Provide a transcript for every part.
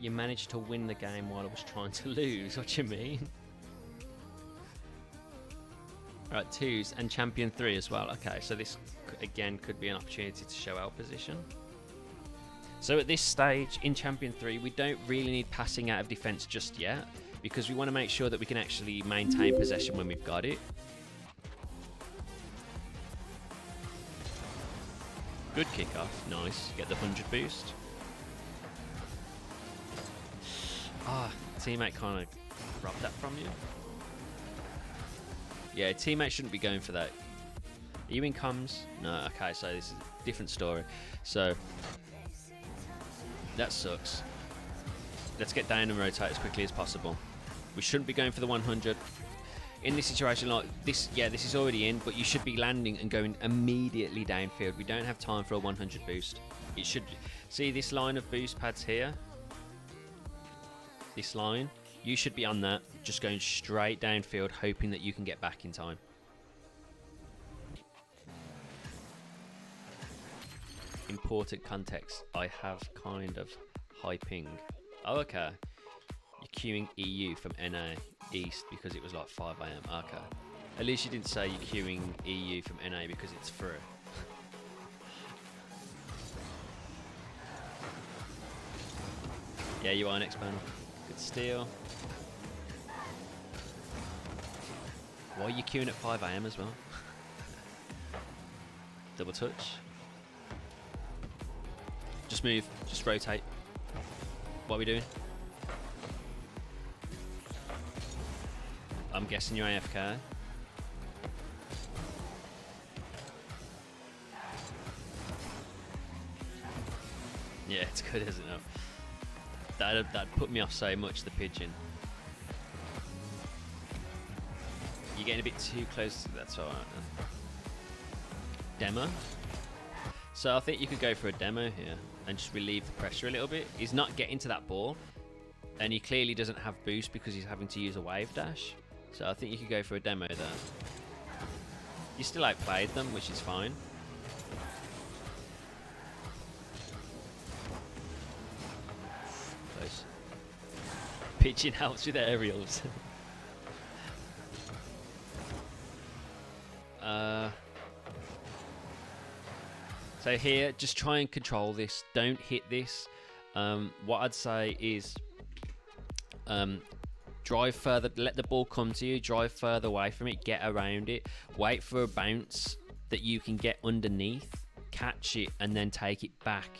you managed to win the game while I was trying to lose. What you mean? Right, 2s and champion 3 as well. Okay, so this again could be an opportunity to show our position. So at this stage in champion 3, we don't really need passing out of defense just yet, because we want to make sure that we can actually maintain possession when we've got it. Good kickoff, nice. Get the 100 boost. Ah, teammate kind of robbed that from you. Yeah, teammate shouldn't be going for that. Are you in comms? No, okay, so this is a different story. So, that sucks. Let's get down and rotate as quickly as possible. We shouldn't be going for the 100. In this situation like this, yeah, this is already in, but you should be landing and going immediately downfield. We don't have time for a 100 boost. It should, see this line of boost pads here? This line, you should be on that, just going straight downfield, hoping that you can get back in time. Important context, I have kind of high ping. Oh, okay. You're queuing EU from NA East because it was like 5 AM. Okay. At least you didn't say you're queuing EU from NA because it's free. Yeah, you are next panel. Good steal. Why are you queuing at 5 AM as well? Double touch. Just move. Just rotate. What are we doing? I'm guessing you're AFK. Yeah, it's good, isn't it? That put me off so much, the pigeon. You're getting a bit too close. That's alright then. Demo. So I think you could go for a demo here and just relieve the pressure a little bit. He's not getting to that ball, and he clearly doesn't have boost because he's having to use a wave dash. So I think you could go for a demo there. You still outplayed them, which is fine. Close. Pitching helps with aerials. So here, just try and control this. Don't hit this. What I'd say is drive further, let the ball come to you, drive further away from it, get around it, wait for a bounce that you can get underneath, catch it, and then take it back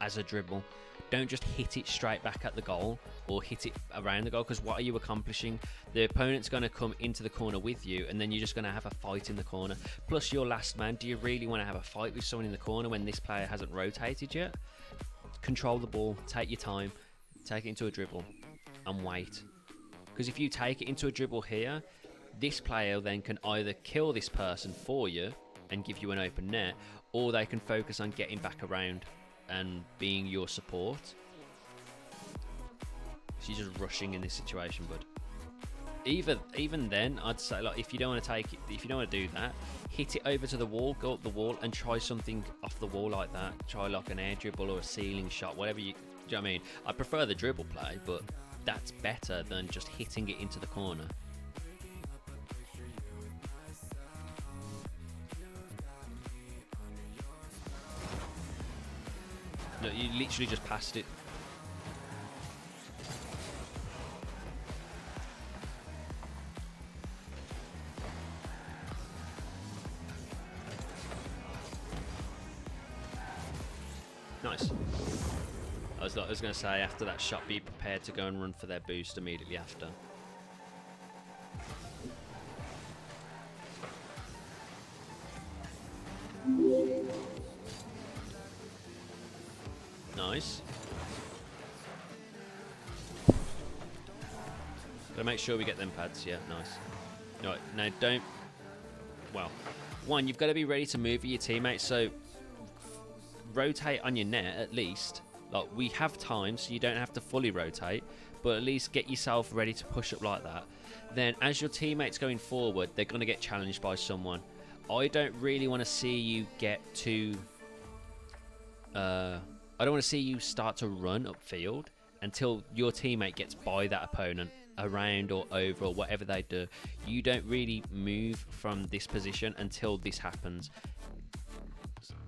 as a dribble. Don't just hit it straight back at the goal or hit it around the goal, because what are you accomplishing? The opponent's going to come into the corner with you, and then you're just going to have a fight in the corner. Plus, you're last man. Do you really want to have a fight with someone in the corner when this player hasn't rotated yet? Control the ball, take your time, take it into a dribble, and wait. Because if you take it into a dribble here, this player then can either kill this person for you and give you an open net, or they can focus on getting back around and being your support. She's just rushing in this situation, bud. Even then, I'd say, like, if you don't want to take it, if you don't want to do that, hit it over to the wall, go up the wall, and try something off the wall like that. Try like an air dribble or a ceiling shot, whatever you. Do you know what I mean? I prefer the dribble play, but that's better than just hitting it into the corner. No, you literally just passed it. Nice. I was going to say, after that shot, be prepared to go and run for their boost immediately after. Nice. Gotta make sure we get them pads. Yeah, nice. No, now don't. Well, one, you've got to be ready to move with your teammates. So rotate on your net at least. Like, we have time, so you don't have to fully rotate, but at least get yourself ready to push up like that. Then, as your teammates going forward, they're going to get challenged by someone. I don't really want to see you get to. I don't want to see you start to run upfield until your teammate gets by that opponent, around or over or whatever they do. You don't really move from this position until this happens.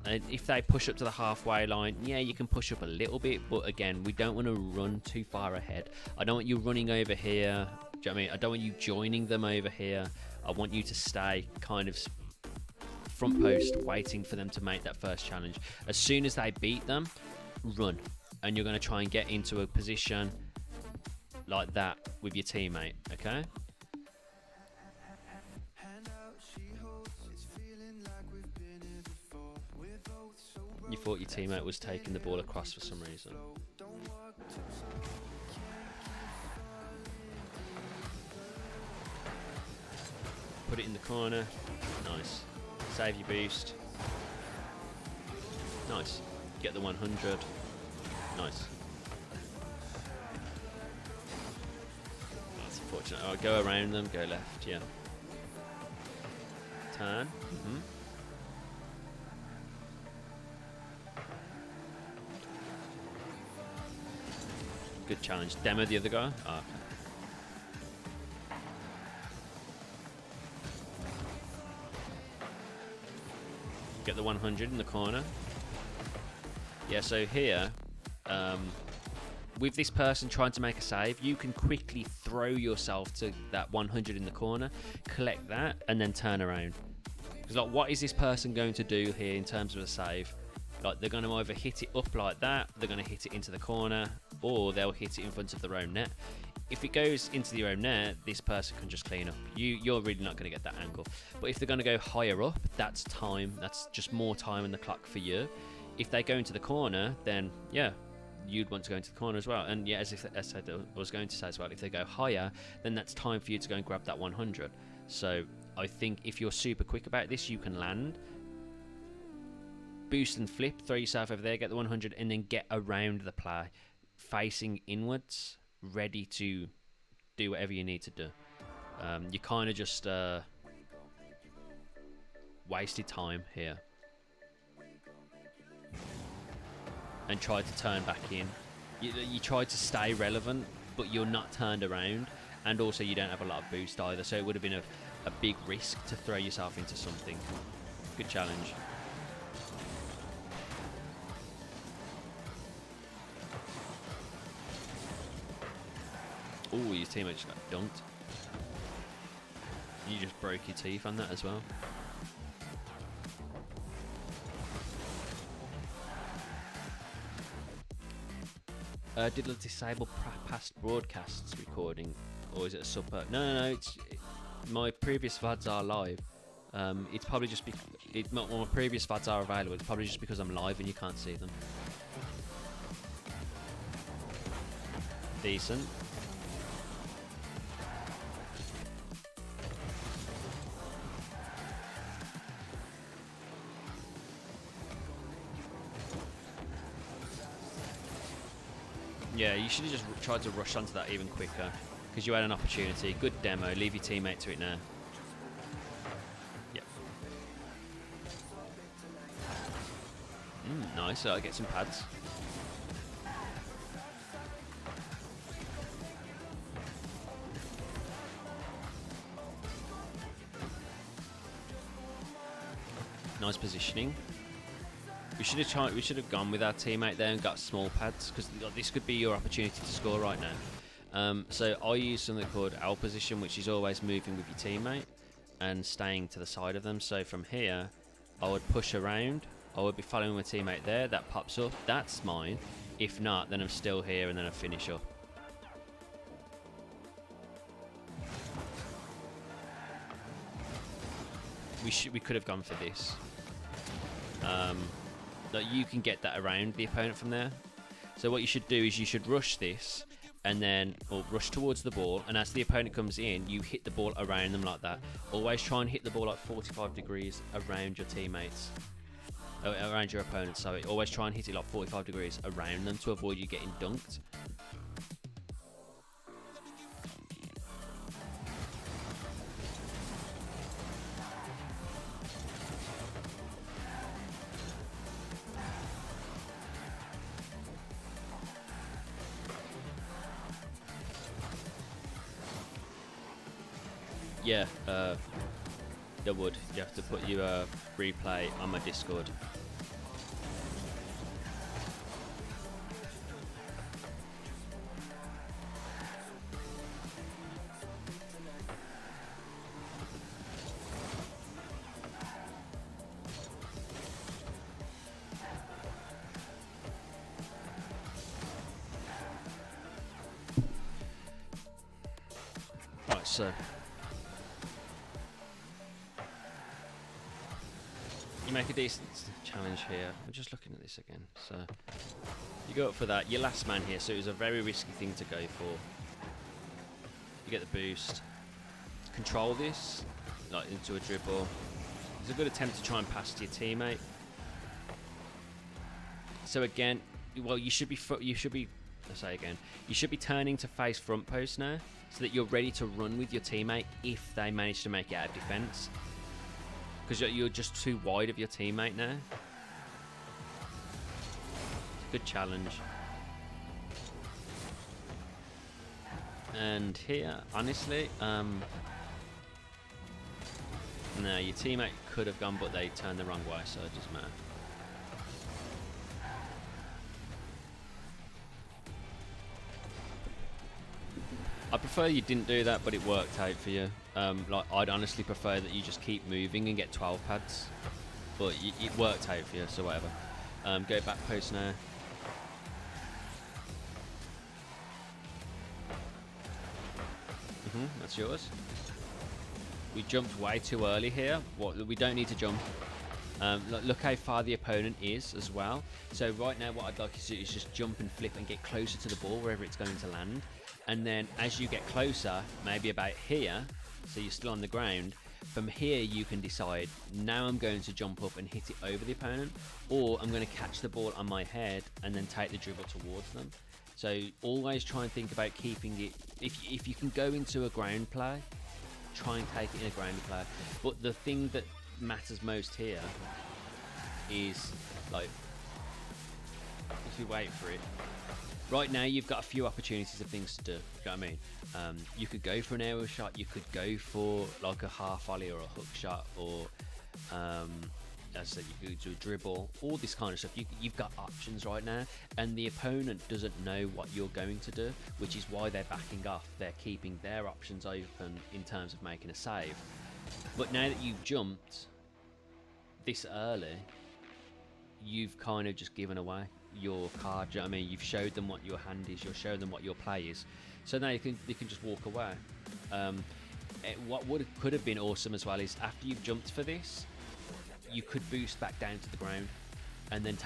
And if they push up to the halfway line, yeah, you can push up a little bit, but again, we don't want to run too far ahead. I don't want you running over here. Do you know what I mean? I don't want you joining them over here. I want you to stay kind of front post, waiting for them to make that first challenge. As soon as they beat them, run. And you're going to try and get into a position like that with your teammate, okay? You thought your teammate was taking the ball across for some reason. Put it in the corner. Nice. Save your boost. Nice. Get the 100. Nice. That's unfortunate. Oh, go around them. Go left. Yeah. Turn. Good challenge. Demo the other guy. Oh, okay. Get the 100 in the corner. Yeah, so here, with this person trying to make a save, you can quickly throw yourself to that 100 in the corner, collect that, and then turn around. Because, like, what is this person going to do here in terms of a save? Like, they're going to either hit it up like that, they're going to hit it into the corner, or they'll hit it in front of their own net. If it goes into your own net, this person can just clean up. You're really not going to get that angle. But if they're going to go higher up, that's time. That's just more time on the clock for you. If they go into the corner, then, yeah, you'd want to go into the corner as well. And, yeah, as I was going to say as well, if they go higher, then that's time for you to go and grab that 100. So I think if you're super quick about this, you can land, boost and flip, throw yourself over there, get the 100, and then get around the play, facing inwards, ready to do whatever you need to do. You kind of just wasted time here and tried to turn back in. You tried to stay relevant, but you're not turned around, and also you don't have a lot of boost either, so it would have been a big risk to throw yourself into something. Good challenge. Oh, your teammate just got dunked. You just broke your teeth on that as well. Did it disable past broadcasts recording, or is it a sub? No. It's my previous VODs are live. It's probably just my previous VODs are available. It's probably just because I'm live and you can't see them. Decent. Yeah, you should have just tried to rush onto that even quicker, because you had an opportunity. Good demo. Leave your teammate to it now. Yep. Nice. I'll get some pads. Nice positioning. We should have gone with our teammate there and got small pads, because this could be your opportunity to score right now. So I use something called L position, which is always moving with your teammate and staying to the side of them. So from here, I would push around. I would be following my teammate there. That pops up. That's mine. If not, then I'm still here, and then I finish up. We could have gone for this. That you can get that around the opponent from there. So what you should do is you should rush this, and then rush towards the ball, and as the opponent comes in, you hit the ball around them like that. Always try and hit the ball like 45 degrees around your teammates, around your opponents. Sorry, always try and hit it like 45 degrees around them to avoid you getting dunked. Yeah, there would. You have to put your replay on my Discord. Right, so you make a decent challenge here. I'm just looking at this again. So you go up for that. Your last man here, so it was a very risky thing to go for. You get the boost. Control this, like into a dribble. It's a good attempt to try and pass to your teammate. So again, well, you should be. I'll say again. You should be turning to face front post now, so that you're ready to run with your teammate if they manage to make it out of defense. Because you're just too wide of your teammate now. Good challenge. And here, honestly, no, your teammate could have gone, but they turned the wrong way, so it doesn't matter. I prefer you didn't do that, but it worked out for you. Like, I'd honestly prefer that you just keep moving and get 12 pads, but it worked out for you, so whatever. Go back post now. That's yours. We jumped way too early here. We don't need to jump. Look how far the opponent is as well. So right now what I'd like you to do is just jump and flip and get closer to the ball wherever it's going to land. And then as you get closer, maybe about here, so you're still on the ground, from here you can decide, now I'm going to jump up and hit it over the opponent, or I'm going to catch the ball on my head and then take the dribble towards them. So always try and think about keeping it, if you can go into a ground play, try and take it in a ground play. But the thing that matters most here is, like, if you wait for it, right now you've got a few opportunities of things to do. You know what I mean? You could go for an aerial shot, you could go for like a half volley or a hook shot, or as I said, you could do a dribble, all this kind of stuff. You've got options right now, and the opponent doesn't know what you're going to do, which is why they're backing off. They're keeping their options open in terms of making a save. But now that you've jumped this early, you've kind of just given away your card. Do you know what I mean? You've showed them what your hand is, you've shown them what your play is, so now you can just walk away. What could have been awesome as well is, after you've jumped for this, you could boost back down to the ground and then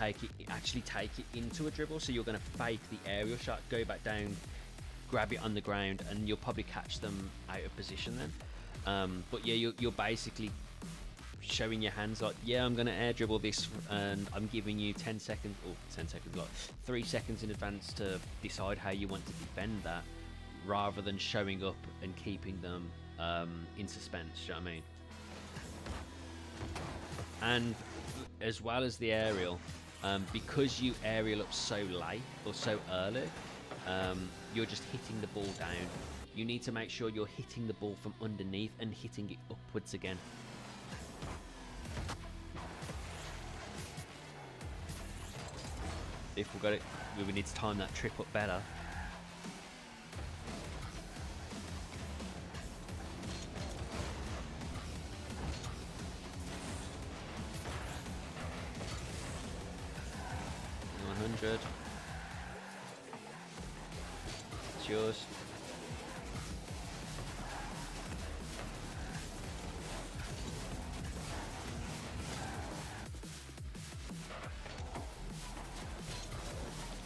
actually take it into a dribble. So you're going to fake the aerial shot, go back down, grab it on the ground, and you'll probably catch them out of position then. But yeah, you're basically showing your hands like, yeah, I'm going to air dribble this, and I'm giving you 10 seconds, or 10 seconds, like 3 seconds in advance to decide how you want to defend that, rather than showing up and keeping them in suspense. Do you know what I mean? And as well as the aerial, because you aerial up so late or so early, you're just hitting the ball down. You need to make sure you're hitting the ball from underneath and hitting it upwards again. If we got it, we would need to time that trip up better. It's yours.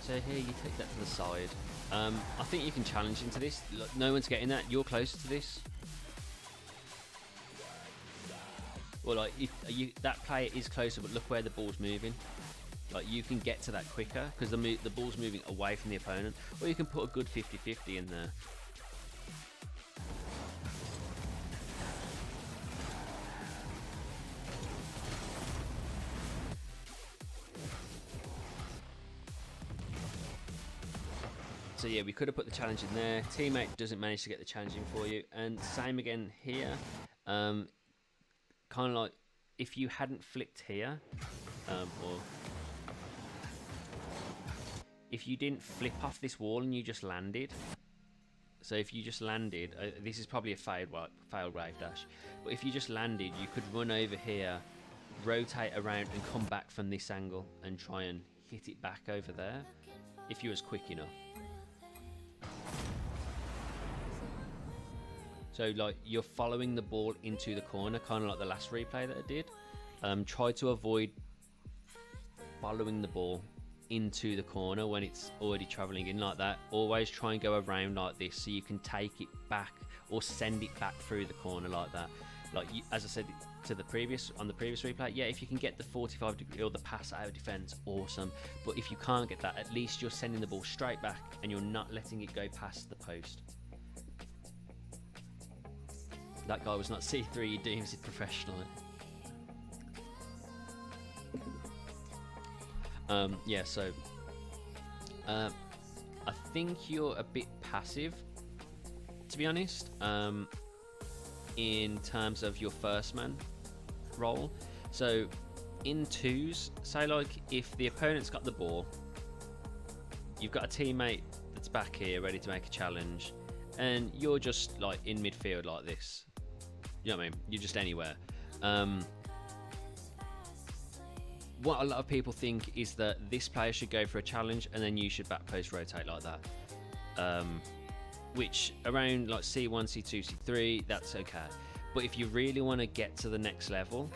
So here you take that to the side. I think you can challenge into this. Look, no one's getting that. You're closer to this. Well, like, that player is closer, but look where the ball's moving. Like, you can get to that quicker because the ball's moving away from the opponent, or you can put a good 50-50 in there. So yeah, we could have put the challenge in there. Teammate doesn't manage to get the challenge in for you. And same again here. Kind of like if you hadn't flicked here, or if you didn't flip off this wall and you just landed. So if you just landed, this is probably a failed wave dash. But if you just landed, you could run over here, rotate around and come back from this angle and try and hit it back over there if you was quick enough. So like you're following the ball into the corner, kind of like the last replay that I did. Try to avoid following the ball into the corner when it's already traveling in like that. Always try and go around like this so you can take it back or send it back through the corner like that. Like as I said to the previous replay, yeah, if you can get the 45 degree or the pass out of defense, awesome. But if you can't get that, at least you're sending the ball straight back and you're not letting it go past the post. That guy was not C3, he deems it professionally. Yeah, so I think you're a bit passive, to be honest, in terms of your first man role. So in twos, say like if the opponent's got the ball, you've got a teammate that's back here ready to make a challenge, and you're just like in midfield like this. You know what I mean? You're just anywhere. What a lot of people think is that this player should go for a challenge and then you should back post rotate like that. Which around like C1, C2, C3, that's okay. But if you really want to get to the next level,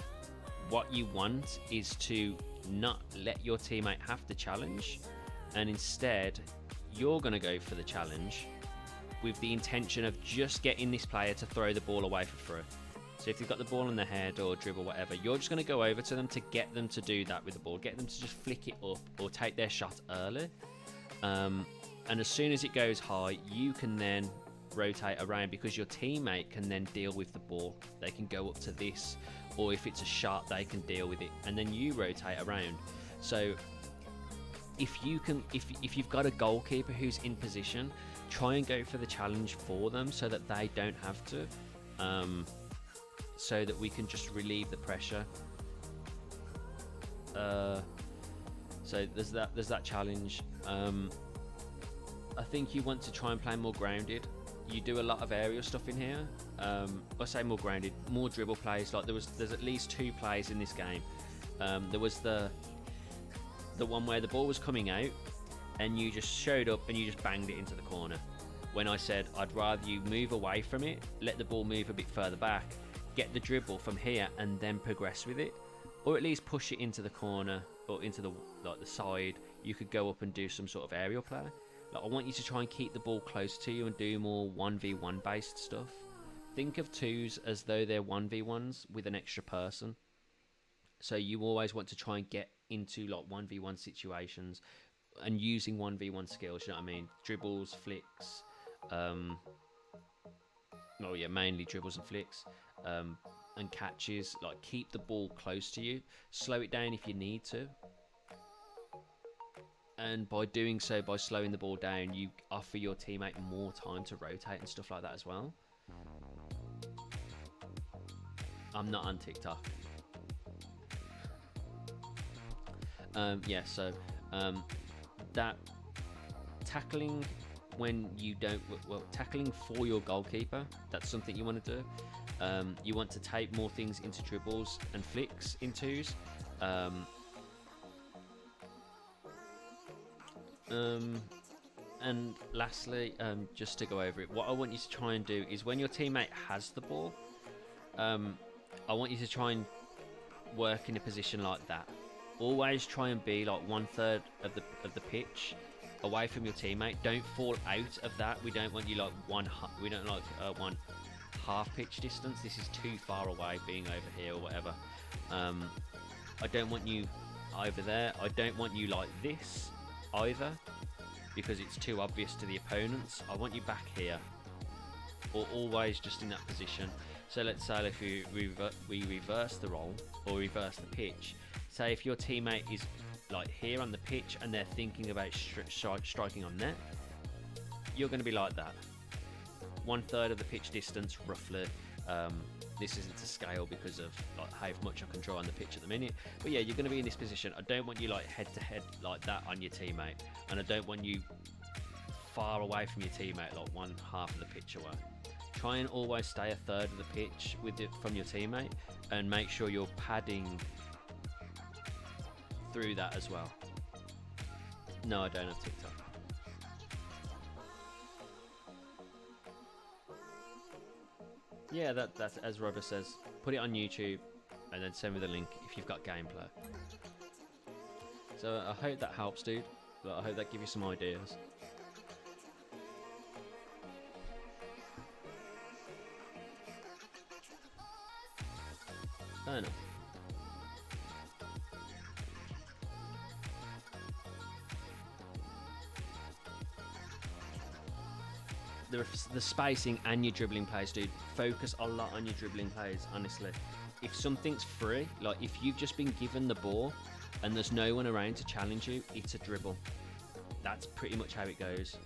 what you want is to not let your teammate have the challenge, and instead you're going to go for the challenge with the intention of just getting this player to throw the ball away for free. So if they've got the ball in their head or dribble, whatever, you're just going to go over to them to get them to do that with the ball. Get them to just flick it up or take their shot early. And as soon as it goes high, you can then rotate around because your teammate can then deal with the ball. They can go up to this, or if it's a shot, they can deal with it. And then you rotate around. So if you've got a goalkeeper who's in position, try and go for the challenge for them so that they don't have to. So that we can just relieve the pressure. So there's that challenge. I think you want to try and play more grounded. You do a lot of aerial stuff in here. I say more grounded, more dribble plays. Like there's at least 2 plays in this game. There was the one where the ball was coming out and you just showed up and you just banged it into the corner. When I said I'd rather you move away from it, let the ball move a bit further back, get the dribble from here and then progress with it, or at least push it into the corner or into the side. You could go up and do some sort of aerial play. Like I want you to try and keep the ball close to you and do more 1v1 based stuff. Think of twos as though they're 1v1s with an extra person. So you always want to try and get into like 1v1 situations and using 1v1 skills, you know what I mean? Dribbles, flicks, well yeah, mainly dribbles and flicks, and catches. Like keep the ball close to you, slow it down if you need to, and by doing so, by slowing the ball down, you offer your teammate more time to rotate and stuff like that as well. I'm not on TikTok. Yeah, so that tackling when you don't, well, tackling for your goalkeeper, that's something you want to do. You want to tape more things into dribbles and flicks in twos. And lastly, just to go over it, what I want you to try and do is when your teammate has the ball, I want you to try and work in a position like that. Always try and be like 1/3 of the pitch away from your teammate. Don't fall out of that. We don't want you like one half pitch distance. This is too far away, being over here or whatever. I don't want you over there. I don't want you like this either, because it's too obvious to the opponents. I want you back here, or always just in that position. So let's say if we reverse the role or reverse the pitch. Say if your teammate is like here on the pitch and they're thinking about striking on net, you're going to be like that. 1/3 of the pitch distance, roughly. This isn't to scale because of like how much I can draw on the pitch at the minute. But yeah, you're going to be in this position. I don't want you like head to head like that on your teammate, and I don't want you far away from your teammate, like 1/2 of the pitch away. Try and always stay 1/3 of the pitch with it from your teammate, and make sure you're padding through that as well. No, I don't have TikTok. Yeah, that's as Robert says. Put it on YouTube, and then send me the link if you've got gameplay. So I hope that helps, dude. I hope that gives you some ideas. Fair enough. The spacing and your dribbling plays, dude. Focus a lot on your dribbling plays, honestly. If something's free, like if you've just been given the ball and there's no one around to challenge you, it's a dribble. That's pretty much how it goes.